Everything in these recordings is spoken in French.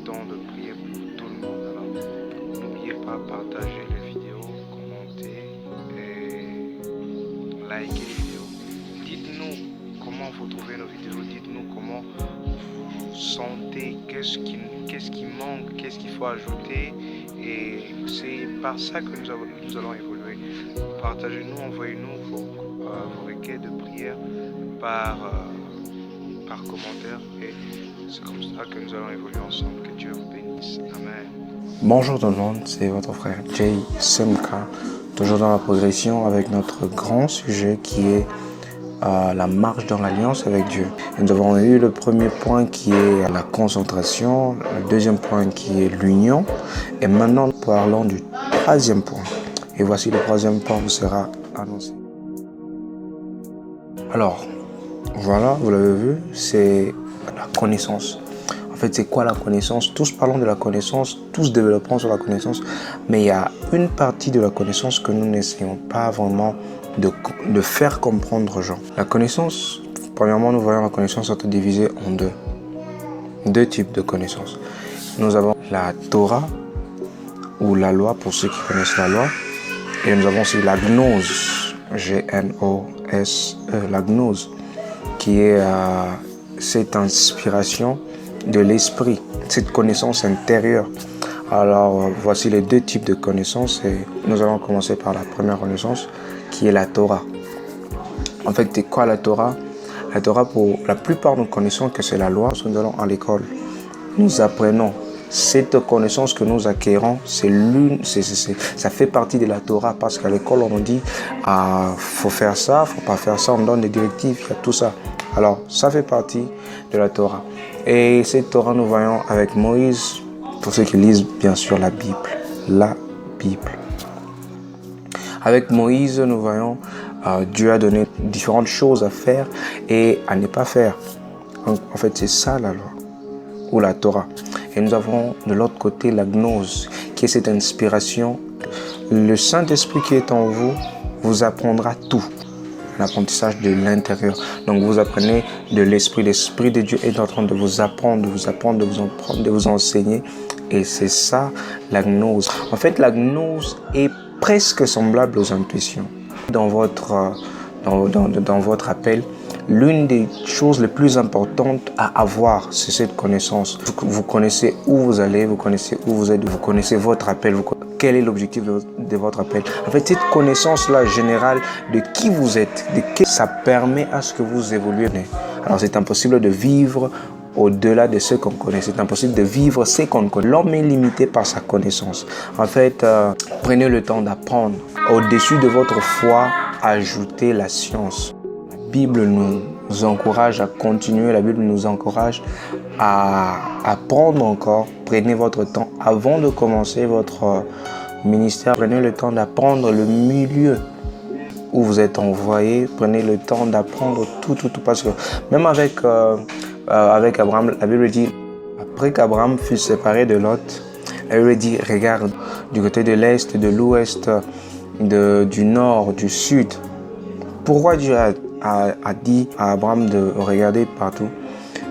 temps de prier pour tout le monde. Alors, n'oubliez pas de partager les vidéos, commenter et liker les vidéos. Dites-nous comment vous trouvez nos vidéos, dites-nous comment vous sentez, qu'est-ce qui manque, qu'est-ce qu'il faut ajouter. Et c'est par ça que nous allons évoluer. Partagez-nous, envoyez-nous vos requêtes de prière par commentaire et c'est comme ça que nous allons évoluer ensemble. Que Dieu vous bénisse. Amen. Bonjour tout le monde, c'est votre frère Jay Semka, toujours dans la progression avec notre grand sujet qui est la marche dans l'alliance avec Dieu. Et nous avons eu le premier point qui est la concentration, le deuxième point qui est l'union et maintenant nous parlons du troisième point. Et voici le troisième point vous sera annoncé. Alors, voilà, vous l'avez vu, c'est la connaissance. En fait, c'est quoi la connaissance? Tous parlons de la connaissance, tous développons sur la connaissance, mais il y a une partie de la connaissance que nous n'essayons pas vraiment de faire comprendre aux gens. La connaissance, premièrement, nous voyons la connaissance être divisée en deux types de connaissances. Nous avons la Torah, ou la loi, pour ceux qui connaissent la loi, et nous avons aussi la gnose, G-N-O-S-E, la gnose, qui est cette inspiration de l'esprit, cette connaissance intérieure. Alors, voici les deux types de connaissances et nous allons commencer par la première connaissance qui est la Torah. En fait, c'est quoi la Torah? La Torah, pour la plupart, nous connaissons que c'est la loi. Parce que nous allons à l'école, nous apprenons. Cette connaissance que nous acquérons, ça fait partie de la Torah parce qu'à l'école, on nous dit faut faire ça, faut pas faire ça, on donne des directives, il y a tout ça. Alors, ça fait partie de la Torah. Et cette Torah, nous voyons avec Moïse, pour ceux qui lisent bien sûr la Bible. La Bible. Avec Moïse, nous voyons Dieu a donné différentes choses à faire et à ne pas faire. Donc, en fait, c'est ça la loi ou la Torah. Et nous avons de l'autre côté la gnose, qui est cette inspiration. Le Saint-Esprit qui est en vous vous apprendra tout. L'apprentissage de l'intérieur. Donc vous apprenez de l'Esprit. L'Esprit de Dieu est en train de vous apprendre, de vous enseigner. Et c'est ça la gnose. En fait, la gnose est presque semblable aux intuitions. Dans votre appel, l'une des choses les plus importantes à avoir, c'est cette connaissance. Vous connaissez où vous allez, vous connaissez où vous êtes, vous connaissez votre appel, quel est l'objectif de votre appel. En fait, cette connaissance-là générale de qui vous êtes, ça permet à ce que vous évoluiez. Alors, c'est impossible de vivre au-delà de ce qu'on connaît. C'est impossible de vivre ce qu'on connaît. L'homme est limité par sa connaissance. En fait, prenez le temps d'apprendre. Au-dessus de votre foi, ajoutez la science. La Bible nous encourage à continuer. La Bible nous encourage à apprendre encore. Prenez votre temps avant de commencer votre ministère. Prenez le temps d'apprendre le milieu où vous êtes envoyé. Prenez le temps d'apprendre tout. Parce que même avec Abraham, la Bible dit, après qu'Abraham fut séparé de Lot, la Bible dit, regarde, du côté de l'Est, de l'Ouest, du Nord, du Sud. Pourquoi Dieu a dit à Abraham de regarder partout?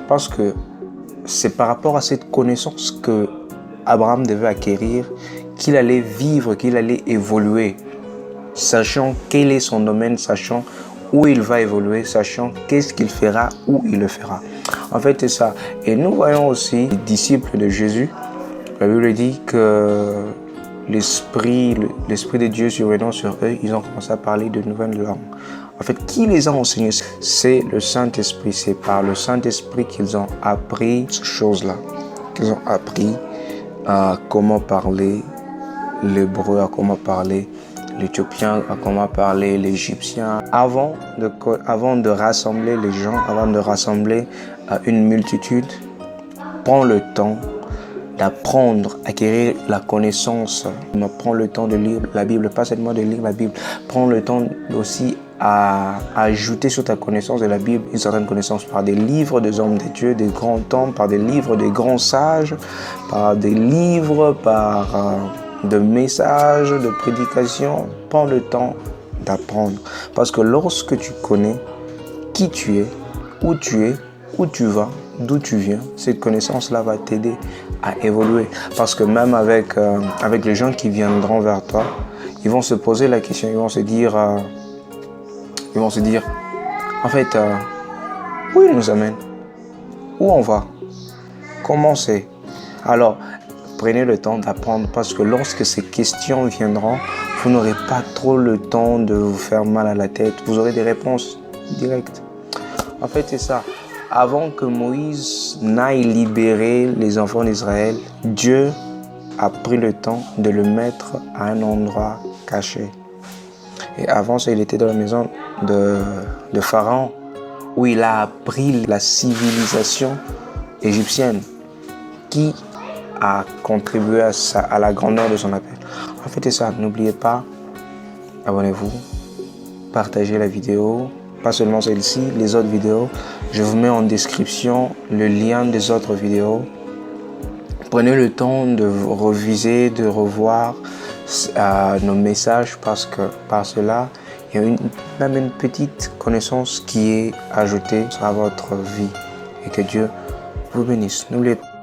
Parce que c'est par rapport à cette connaissance que Abraham devait acquérir qu'il allait vivre, qu'il allait évoluer, sachant quel est son domaine, sachant où il va évoluer, sachant qu'est-ce qu'il fera, où il le fera. En fait, c'est ça. Et nous voyons aussi les disciples de Jésus. La Bible dit que l'Esprit de Dieu survenant sur eux, ils ont commencé à parler de nouvelles langues. En fait, qui les a enseignés? C'est le Saint-Esprit. C'est par le Saint-Esprit qu'ils ont appris ces choses-là. Qu'ils ont appris à comment parler l'hébreu, à comment parler l'Éthiopien, à comment parler l'Égyptien. Avant de rassembler les gens, avant de rassembler une multitude, prends le temps d'apprendre, acquérir la connaissance. Prends le temps de lire la Bible, pas seulement de lire la Bible. Prends le temps aussi à ajouter sur ta connaissance de la Bible une certaine connaissance par des livres des hommes de Dieu, des grands hommes, par des livres des grands sages, par des livres, par de messages, de prédications. Prends le temps d'apprendre. Parce que lorsque tu connais qui tu es, où tu vas, d'où tu viens, cette connaissance-là va t'aider à évoluer. Parce que même avec les gens qui viendront vers toi, ils vont se poser la question, ils vont se dire, en fait, où il nous amène? Où on va? Comment c'est? Alors, prenez le temps d'apprendre parce que lorsque ces questions viendront, vous n'aurez pas trop le temps de vous faire mal à la tête. Vous aurez des réponses directes. En fait, c'est ça. Avant que Moïse n'aille libérer les enfants d'Israël, Dieu a pris le temps de le mettre à un endroit caché. Et avant ça, il était dans la maison de Pharaon, où il a appris la civilisation égyptienne, qui a contribué à la grandeur de son appel. En fait, c'est ça. N'oubliez pas, abonnez-vous, partagez la vidéo, pas seulement celle-ci, les autres vidéos. Je vous mets en description le lien des autres vidéos. Prenez le temps de reviser, de revoir nos messages parce que par cela, il y a même une petite connaissance qui est ajoutée à votre vie. Et que Dieu vous bénisse. N'oubliez pas.